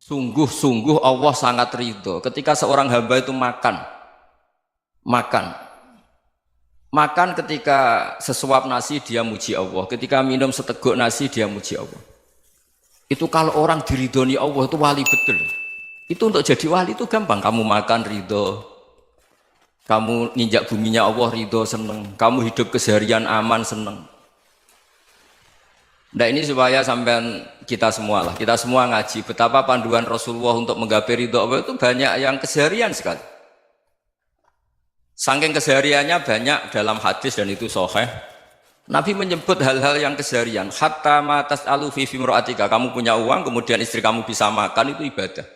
Sungguh-sungguh Allah sangat ridho ketika seorang hamba itu makan, ketika sesuap nasi dia muji Allah, ketika minum seteguk nasi dia muji Allah. Itu kalau orang diridhoni Allah itu wali betul. Itu untuk jadi wali itu gampang. Kamu makan ridho, kamu ninjak buminya Allah ridho seneng, kamu hidup keseharian aman seneng. Nah ini supaya sampai kita semua ngaji betapa panduan Rasulullah untuk menggapai ridho Allah itu banyak yang keseharian sekali. Saking kesehariannya banyak dalam hadis dan itu sahih. Nabi menyebut hal-hal yang keseharian. Hatta ma tas'alu fi imra'atika, kamu punya uang kemudian istri kamu bisa makan itu ibadah.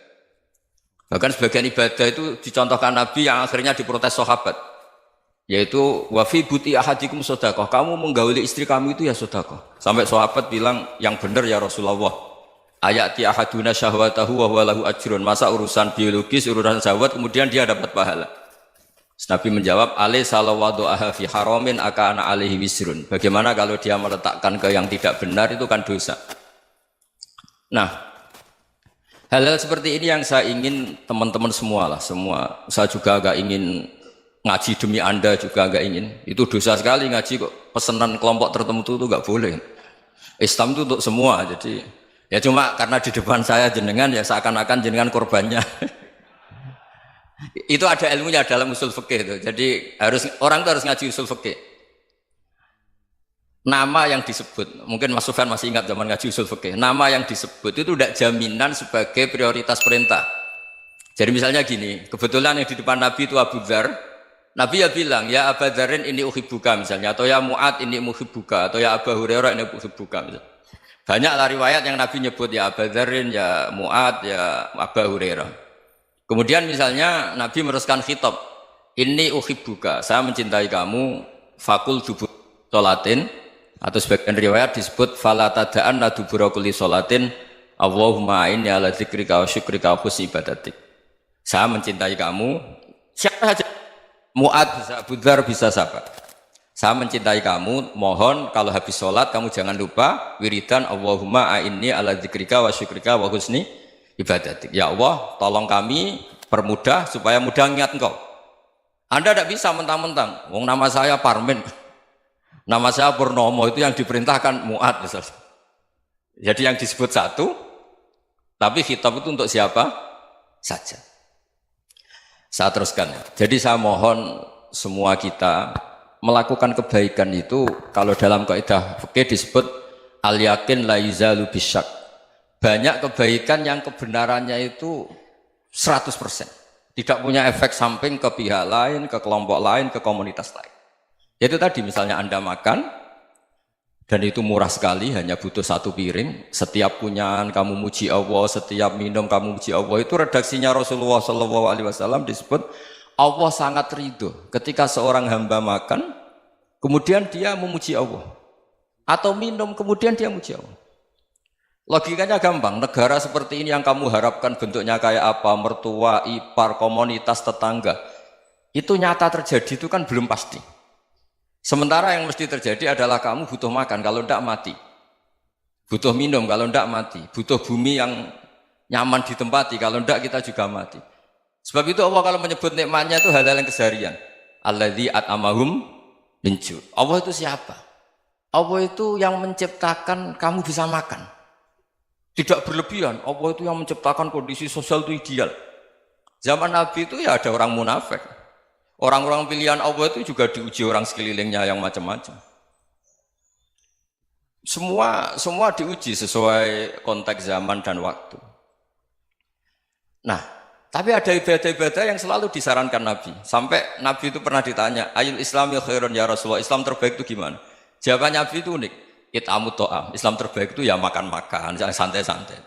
Bahkan sebagian ibadah itu dicontohkan Nabi yang akhirnya diprotes sahabat. Yaitu wa fi buti ahadikum sedekah, kamu menggauli istri kamu itu ya sedekah. Sampai sahabat bilang yang benar ya Rasulullah. Ayati ahaduna syahwatahu wa huwa lahu ajrun. Masa urusan biologis, urusan syahwat kemudian dia dapat pahala. Nabi menjawab, alaih salawadu'aha fi haramin akana alaihi wisrun. Bagaimana kalau dia meletakkan ke yang tidak benar itu kan dosa. Nah, hal-hal seperti ini yang saya ingin teman-teman semua. Saya juga agak ingin ngaji demi Anda juga agak ingin. Itu dosa sekali ngaji kok pesanan kelompok tertentu itu enggak boleh. Islam itu untuk semua. Jadi ya cuma karena di depan saya jenengan ya seakan-akan jenengan korbannya. Itu ada ilmunya dalam usul fikih itu. Jadi orang itu harus ngaji usul fikih. Nama yang disebut, mungkin Mas Sufyan masih ingat zaman ngaji usul fikih. Nama yang disebut itu tidak jaminan sebagai prioritas perintah. Jadi misalnya gini, kebetulan yang di depan Nabi itu Abu Dzar. Nabi ya bilang, ya Aba Dzarin ini uhibbuka misalnya, atau ya Mu'ad ini muhibbuka, atau ya Abu Hurairah ini uhibbuka misalnya. Banyaklah riwayat yang Nabi nyebut ya Aba Dzarin, ya Mu'ad, ya Abu Hurairah. Kemudian misalnya Nabi meneruskan khitab, ini uhibbuka, saya mencintai kamu, fakul dubur sholatin, atau sebagian riwayat disebut fala tada'an la dubura kulli sholatin, Allahumma inni ala dzikrika wa syukrika wa husni ibadatik. Saya mencintai kamu, siapa saja, Mu'ad bisa, Abu Dzar bisa siapa. Saya mencintai kamu, mohon kalau habis sholat kamu jangan lupa wiridan Allahumma inni ala dzikrika wa syukrika wa husni ibadatik. Ya Allah, tolong kami permudah supaya mudah ingat engkau. Anda tidak bisa mentang-mentang, wong nama saya Parmin, nama saya Purnomo, itu yang diperintahkan Mu'ad misalnya. Jadi yang disebut satu, tapi khitab itu untuk siapa saja. Saya teruskan. Jadi saya mohon semua kita melakukan kebaikan itu, kalau dalam kaidah fikih disebut al yakin la yuzalu bisyak. Banyak kebaikan yang kebenarannya itu 100%. Tidak punya efek samping ke pihak lain, ke kelompok lain, ke komunitas lain. Itu tadi misalnya Anda makan, dan itu murah sekali, hanya butuh satu piring. Setiap punyaan kamu muji Allah, setiap minum kamu muji Allah. Itu redaksinya Rasulullah SAW disebut, Allah sangat ridho ketika seorang hamba makan, kemudian dia memuji Allah. Atau minum, kemudian dia muji Allah. Logikanya gampang, negara seperti ini yang kamu harapkan bentuknya kayak apa, mertua, ipar, komunitas, tetangga, itu nyata terjadi itu kan belum pasti. Sementara yang mesti terjadi adalah kamu butuh makan, kalau tidak mati. Butuh minum, kalau tidak mati. Butuh bumi yang nyaman ditempati, kalau tidak kita juga mati. Sebab itu Allah kalau menyebut nikmatnya itu hal-hal yang keseharian. Alladzi at'amahum min ju'. Allah itu siapa? Allah itu yang menciptakan kamu bisa makan. Tidak berlebihan, Allah itu yang menciptakan kondisi sosial itu ideal. Zaman Nabi itu ya ada orang munafik. Orang-orang pilihan Allah itu juga diuji orang sekelilingnya yang macam-macam. Semua diuji sesuai konteks zaman dan waktu. Nah, tapi ada ibadah-ibadah yang selalu disarankan Nabi. Sampai Nabi itu pernah ditanya, ayul islami khairun ya Rasulullah, Islam terbaik itu gimana? Jawaban Nabi itu unik. It'amut to'am, Islam terbaik itu ya makan-makan, santai-santai.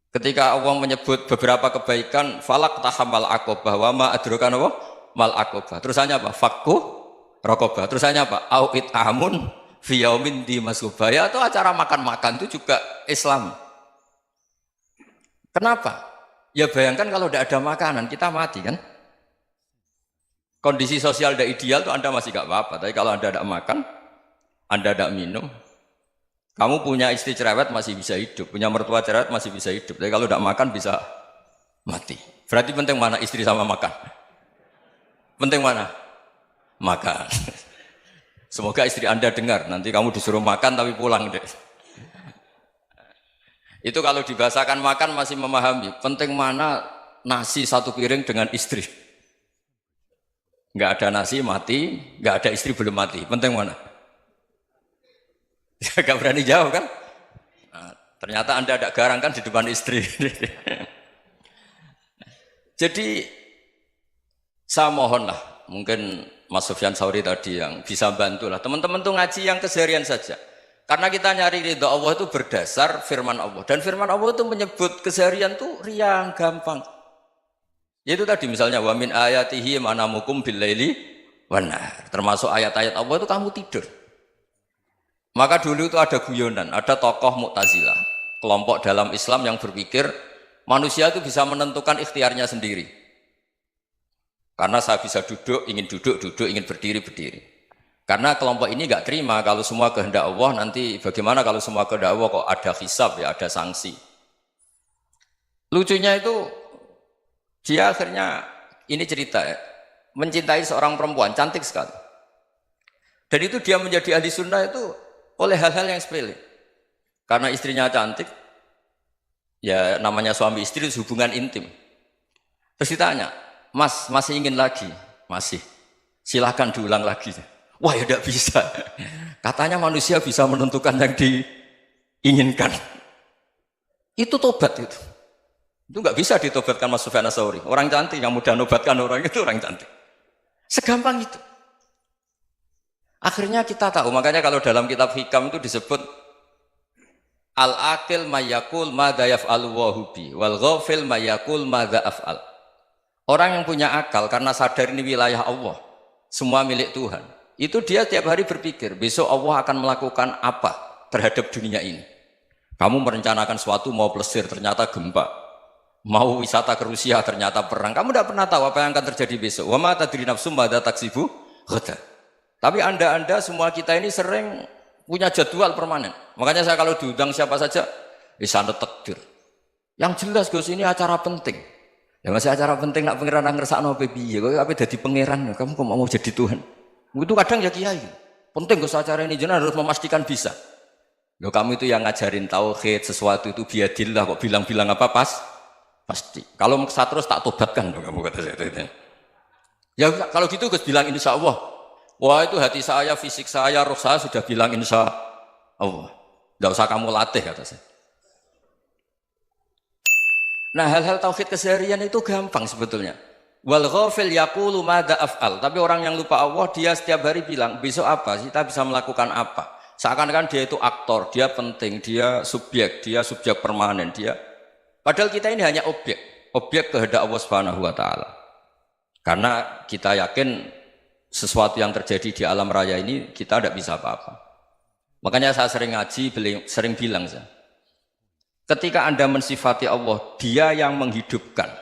Ketika Allah menyebut beberapa kebaikan, falak tahamal aqobah, wa ma adrokan apa? Mal aqobah. Terusannya apa? Fakku rokobah. Terusannya apa? Au it'amun fi yaumin di masubah. Ya itu acara makan-makan itu juga Islam. Kenapa? Ya bayangkan kalau tidak ada makanan, kita mati kan? Kondisi sosial tidak ideal itu Anda masih gak apa-apa, tapi kalau Anda tidak makan, Anda tidak minum, Kamu punya istri cerewet masih bisa hidup, punya mertua cerewet masih bisa hidup. Tapi kalau tidak makan bisa mati. Berarti penting mana istri sama makan? Penting mana? Makan. Semoga istri Anda dengar, nanti kamu disuruh makan tapi pulang deh. Itu kalau dibahasakan makan masih memahami. Penting mana nasi satu piring dengan istri. Nggak ada nasi mati, nggak ada istri belum mati. Penting mana? Gak berani jawab kan? Nah, ternyata Anda ada garang kan di depan istri. Jadi saya mohonlah, mungkin Mas Sufyan Sauri tadi yang bisa bantu lah. Teman-teman tuh ngaji yang keseharian saja. Karena kita nyari ridha Allah itu berdasar firman Allah. Dan firman Allah itu menyebut keseharian tuh riang, gampang. Yaitu tadi misalnya wa min ayatihi manamukum billaili wan nahar. Termasuk ayat-ayat Allah itu kamu tidur. Maka dulu itu ada guyonan, ada tokoh Mu'tazilah, kelompok dalam Islam yang berpikir manusia itu bisa menentukan ikhtiarnya sendiri. Karena saya bisa duduk, ingin berdiri, berdiri. Karena kelompok ini nggak terima kalau semua kehendak Allah, nanti bagaimana kalau semua kehendak Allah kok ada hisab ya, ada sanksi. Lucunya itu dia akhirnya, ini cerita ya, mencintai seorang perempuan, cantik sekali. Dan itu dia menjadi ahli sunnah itu oleh hal-hal yang sepele. Karena istrinya cantik, ya namanya suami istri itu hubungan intim. Terus ditanya, Mas, masih ingin lagi? Masih. Silahkan diulang lagi. Wah ya tidak bisa. Katanya manusia bisa menentukan yang diinginkan. Itu tobat itu. Itu nggak bisa ditobatkan Mas Sufyan Ats-Tsauri. Orang cantik yang mudah nobatkan orang itu orang cantik. Segampang itu. Akhirnya kita tahu, makanya kalau dalam kitab Hikam itu disebut al-aqil mayyakul madza yaf'alu wa hubi wal ghafil mayyakul madza af'al. Orang yang punya akal karena sadar ini wilayah Allah, semua milik Tuhan. Itu dia tiap hari berpikir, besok Allah akan melakukan apa terhadap dunia ini. Kamu merencanakan suatu mau plesir ternyata gempa. Mau wisata ke Rusia ternyata perang. Kamu tidak pernah tahu apa yang akan terjadi besok. Wa ma tadri nafsum madza taksibu ghadan. Tapi anda semua kita ini sering punya jadwal permanen. Makanya saya kalau diundang siapa saja, bisa takdir. Yang jelas Gus ini acara penting. Ya masih acara penting nak pangeran ngersakno piye? Kowe ape dadi pangeran, kamu kok mau jadi Tuhan? Itu kadang ya kiai. Penting Gus acara ini jenengan harus memastikan bisa. Loh kamu itu yang ngajarin tauhid, sesuatu itu biadillah kok bilang-bilang apa pasti. Kalau maksa terus tak tobatkan kamu kata saya. Ya kalau gitu Gus bilang insya Allah. Wah itu hati saya, fisik saya, roh saya sudah bilang insya Allah. Tidak usah kamu latih kata saya. Nah hal-hal tauhid keseharian itu gampang sebetulnya. Wal ghafil yaqulu madza af'al. Tapi orang yang lupa Allah dia setiap hari bilang besok apa? Kita bisa melakukan apa? Seakan-akan dia itu aktor, dia penting, dia subjek permanen, dia. Padahal kita ini hanya objek kehendak Allah Subhanahu wa taala. Karena kita yakin sesuatu yang terjadi di alam raya ini kita tidak bisa apa-apa. Makanya saya sering ngaji, sering bilang saya, ketika Anda mensifati Allah, Dia yang menghidupkan.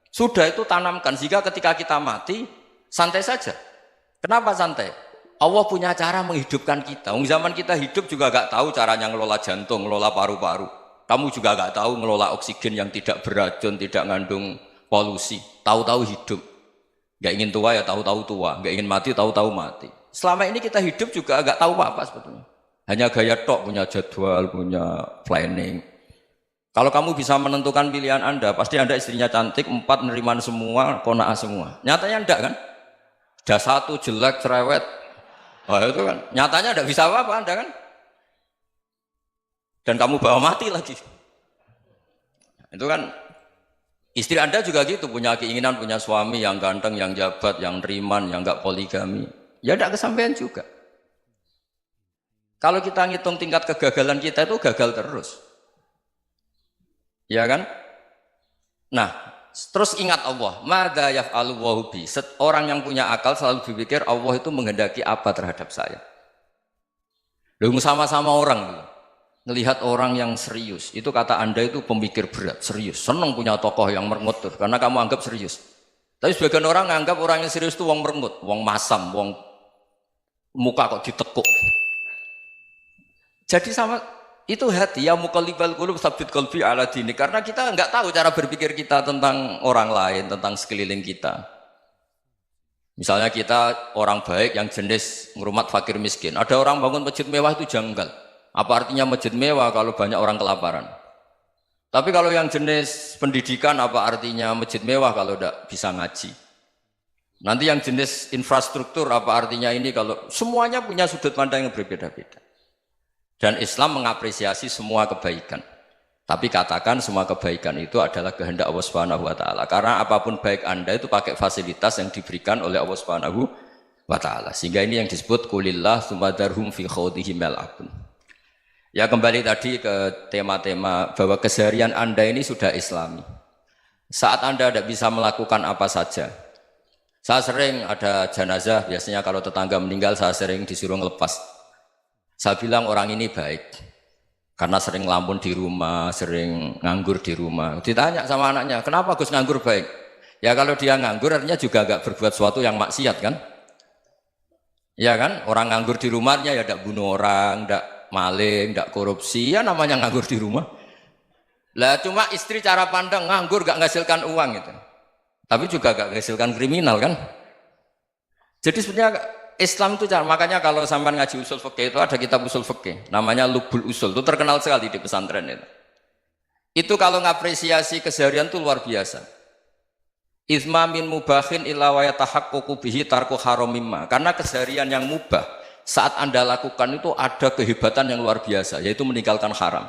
Sudah itu tanamkan sehingga ketika kita mati santai saja. Kenapa santai? Allah punya cara menghidupkan kita. Zaman kita hidup juga gak tahu caranya ngelola jantung, ngelola paru-paru. Kamu juga gak tahu ngelola oksigen yang tidak beracun, tidak mengandung polusi. Tahu-tahu hidup. Gak ingin tua ya tahu-tahu tua, gak ingin mati tahu-tahu mati. Selama ini kita hidup juga gak tahu apa sebetulnya. Hanya gaya tok, punya jadwal, punya planning. Kalau kamu bisa menentukan pilihan Anda, pasti Anda istrinya cantik, 4 neriman semua, kona'ah semua. Nyatanya enggak kan? Ada 1 jelek, cerewet. Oh itu kan, nyatanya enggak bisa apa-apa Anda kan? Dan kamu bawa mati lagi. Itu kan, istri Anda juga gitu, punya keinginan, punya suami yang ganteng, yang jabat, yang neriman, yang enggak poligami. Ya enggak kesampaian juga. Kalau kita ngitung tingkat kegagalan kita itu gagal terus. Ya kan? Nah, terus ingat Allah, madza yaf'alu wa hubi. Orang yang punya akal selalu berpikir Allah itu menghendaki apa terhadap saya. Loh sama-sama orang ngelihat orang yang serius. Itu kata Anda itu pemikir berat, serius. Senang punya tokoh yang merengut karena kamu anggap serius. Tapi sebagian orang anggap orang yang serius itu wong merengut, wong masam, wong muka kok ditekuk. Jadi sama Itu hati, ya muqallibal qulub tsabbit qalbi ala dinik. Karena kita nggak tahu cara berpikir kita tentang orang lain, tentang sekeliling kita. Misalnya kita orang baik yang jenis ngrumat fakir miskin. Ada orang bangun masjid mewah itu janggal. Apa artinya masjid mewah kalau banyak orang kelaparan? Tapi kalau yang jenis pendidikan, apa artinya masjid mewah kalau tidak bisa ngaji? Nanti yang jenis infrastruktur, apa artinya ini kalau semuanya punya sudut pandang yang berbeda-beda. Dan Islam mengapresiasi semua kebaikan. Tapi katakan semua kebaikan itu adalah kehendak Allah Subhanahu wa taala. Karena apapun baik Anda itu pakai fasilitas yang diberikan oleh Allah Subhanahu wa taala. Sehingga ini yang disebut kulillah sumadarhum fi khawdihim yal'abun. Ya kembali tadi ke tema-tema bahwa keseharian Anda ini sudah Islami. Saat Anda tidak bisa melakukan apa saja. Saya sering ada jenazah, biasanya kalau tetangga meninggal saya sering disuruh ngelepas. Saya bilang orang ini baik karena sering ngelamun di rumah, sering nganggur di rumah. Ditanya sama anaknya, kenapa Gus nganggur baik? Ya kalau dia nganggur artinya juga agak berbuat sesuatu yang maksiat kan? Ya kan? Orang nganggur di rumahnya ya tidak bunuh orang, tidak maling, tidak korupsi, ya namanya nganggur di rumah. Lah cuma istri cara pandang nganggur gak menghasilkan uang itu. Tapi juga gak menghasilkan kriminal kan? Jadi sebenarnya Islam itu makanya kalau sampai ngaji usul fikih itu ada kitab usul fikih namanya Lubul Usul, itu terkenal sekali di pesantren itu. Itu kalau ngapresiasi keseharian itu luar biasa. Izma min mubahin illa wa yatahaqququ bihi tarku haramimma. Karena keseharian yang mubah saat Anda lakukan itu ada kehebatan yang luar biasa, yaitu meninggalkan haram.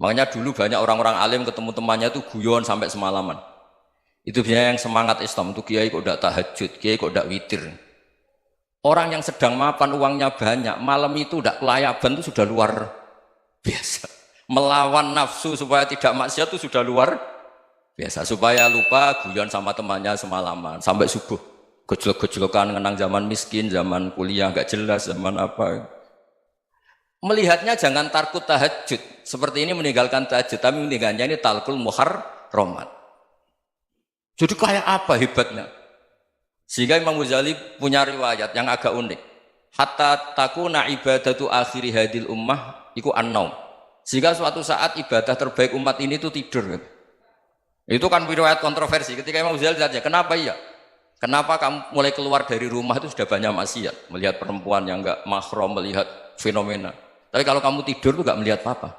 Makanya dulu banyak orang-orang alim ketemu temannya itu guyon sampai semalaman. Itu biasanya yang semangat Islam itu kiai kok tidak tahajud, kiai kok tidak witir. Orang yang sedang mapan uangnya banyak, malam itu tidak kelayaban itu sudah luar biasa. Melawan nafsu supaya tidak maksiat itu sudah luar biasa. Supaya lupa guyon sama temannya semalaman sampai subuh. Gejolak-gejolokan mengenang zaman miskin, zaman kuliah nggak jelas, zaman apa. Melihatnya jangan tarkut tahajud. Seperti ini meninggalkan tahajud, tapi meninggalnya ini talkul muharramat. Jadi kayak apa hebatnya? Sehingga Imam Ghazali punya riwayat yang agak unik. Hatta takuna ibadatu akhiri hadil ummah iku an-naum. Sehingga suatu saat ibadah terbaik umat ini itu tidur. Itu kan riwayat kontroversi. Ketika Imam Ghazali tanya, kenapa iya? Kenapa kamu mulai keluar dari rumah itu sudah banyak maksiat? Melihat perempuan yang enggak mahram, melihat fenomena. Tapi kalau kamu tidur itu enggak melihat apa-apa.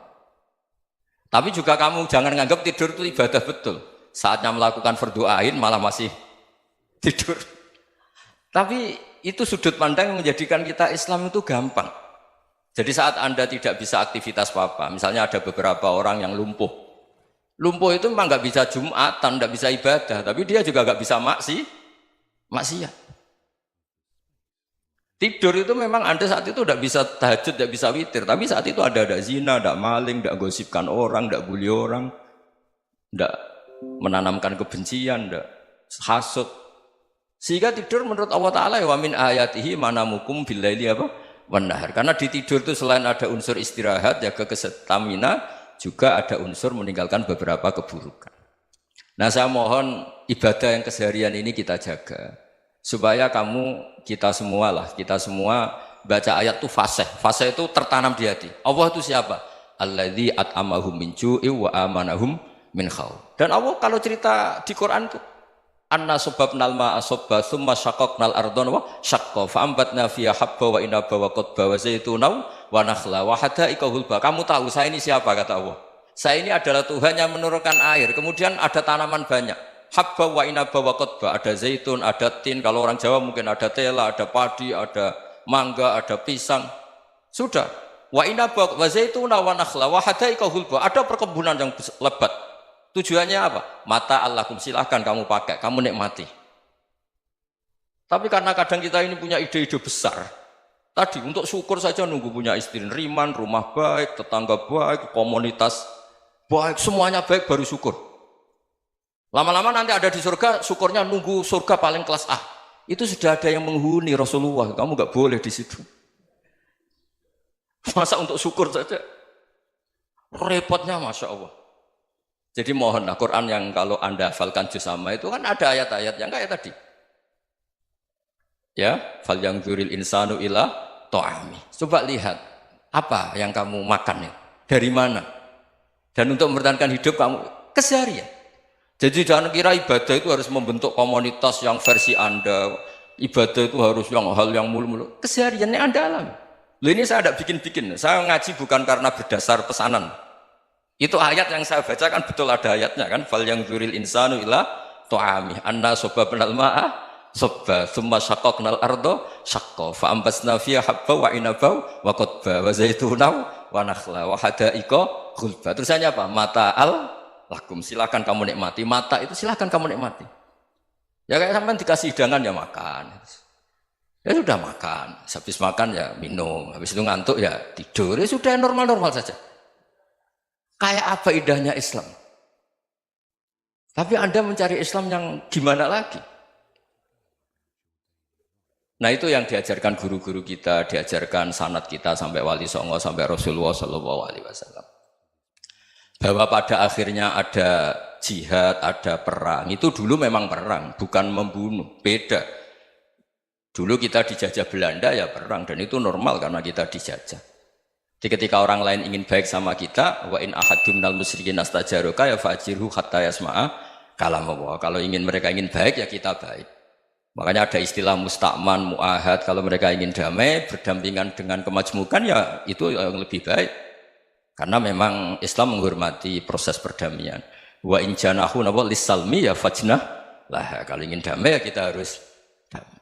Tapi juga kamu jangan nganggap tidur itu ibadah betul. Saatnya melakukan fardu ain malah masih tidur. Tapi itu sudut pandang yang menjadikan kita Islam itu gampang. Jadi saat Anda tidak bisa aktivitas apa-apa, misalnya ada beberapa orang yang lumpuh. Lumpuh itu memang nggak bisa Jumatan, nggak bisa ibadah, tapi dia juga nggak bisa maksiat. Tidur itu memang Anda saat itu tidak bisa tahajud, tidak bisa witir, tapi saat itu ada zina, ada maling, tidak gosipkan orang, tidak bully orang, tidak menanamkan kebencian, tidak hasud. Sehingga tidur menurut Allah Ta'ala wa min ayatihi manamukum billaili apa? Wan-nahar. Karena di tidur itu selain ada unsur istirahat, jaga stamina, juga ada unsur meninggalkan beberapa keburukan. Nah saya mohon ibadah yang keseharian ini kita jaga. Supaya kita semua baca ayat itu fasih. Fasih itu tertanam di hati. Allah itu siapa? Alladzi at'amahum min ju'i wa amanahum min khauf. Dan Allah kalau cerita di Quran itu anna subabnal ma'a subba thumma syaqaqnal ardon wa syaqqa fa'ambatna fiha habba wa inaba wa qadba wa zaituna wa nakhla wa hadaika hulba. Kamu tahu saya ini siapa, kata Allah. Saya ini adalah Tuhan yang menurunkan air, kemudian ada tanaman banyak. Habba wa inaba wa qadba, ada zaitun, ada tin, kalau orang Jawa mungkin ada tela, ada padi, ada mangga, ada pisang. Sudah. Wa inaba wa zaituna wa nakhla wa hadaika hulba. Ada perkebunan yang lebat. Tujuannya apa? Mata Allahkum, silahkan kamu pakai, kamu nikmati. Tapi karena kadang kita ini punya ide-ide besar. Tadi untuk syukur saja nunggu punya istri riman, rumah baik, tetangga baik, komunitas baik, semuanya baik baru syukur. Lama-lama nanti ada di surga, syukurnya nunggu surga paling kelas A. Itu sudah ada yang menghuni Rasulullah, kamu nggak boleh di situ. Masa untuk syukur saja? Repotnya Masya Allah. Jadi mohonlah Quran yang kalau Anda hafalkan juz sama itu kan ada ayat-ayat yang kayak tadi. Ya, fal yang dzuril insanu ila ta'ami. Coba lihat. Apa yang kamu makan ya? Dari mana? Dan untuk mempertahankan hidup kamu keseharian. Jadi jangan kira ibadah itu harus membentuk komunitas yang versi Anda. Ibadah itu harus yang hal yang mulu-mulu. Kesehariannya Anda alami. Loh ini saya tidak bikin-bikin. Saya ngaji bukan karena berdasar pesanan. Itu ayat yang saya baca kan betul ada ayatnya kan. Fal yang dzuril insanu ila ta'ami anna sobabnal ma'a sobba thumma syaqqaqnal ardo syaqqa fa ambasna fiha habba wa inaba wa qadba wa zaituna wa nakhla wa hadaika ghulba. Terusannya apa? Mata'al lakum, silakan kamu nikmati. Mata itu silakan kamu nikmati. Ya kayak sampean dikasih hidangan ya makan. Ya sudah makan, habis makan ya minum, habis itu ngantuk ya tidur. Ya sudah normal-normal saja. Kayak apa indahnya Islam? Tapi Anda mencari Islam yang gimana lagi? Nah itu yang diajarkan guru-guru kita, diajarkan sanad kita sampai Wali Songo, sampai Rasulullah SAW. Bahwa pada akhirnya ada jihad, ada perang. Itu dulu memang perang, bukan membunuh, beda. Dulu kita dijajah Belanda ya perang, dan itu normal karena kita dijajah. Jadi ketika orang lain ingin baik sama kita, wa in ahadum minal musyrikin astajaroka ya fajirhu hatta yasma'a kalam Allah. Kalau mereka ingin baik ya kita baik. Makanya ada istilah mustakman, mu'ahad. Kalau mereka ingin damai, berdampingan dengan kemajmukan ya itu yang lebih baik. Karena memang Islam menghormati proses perdamaian. Wa in janahu lis-salmi ya fajnah lah. Kalau ingin damai ya kita harus damai.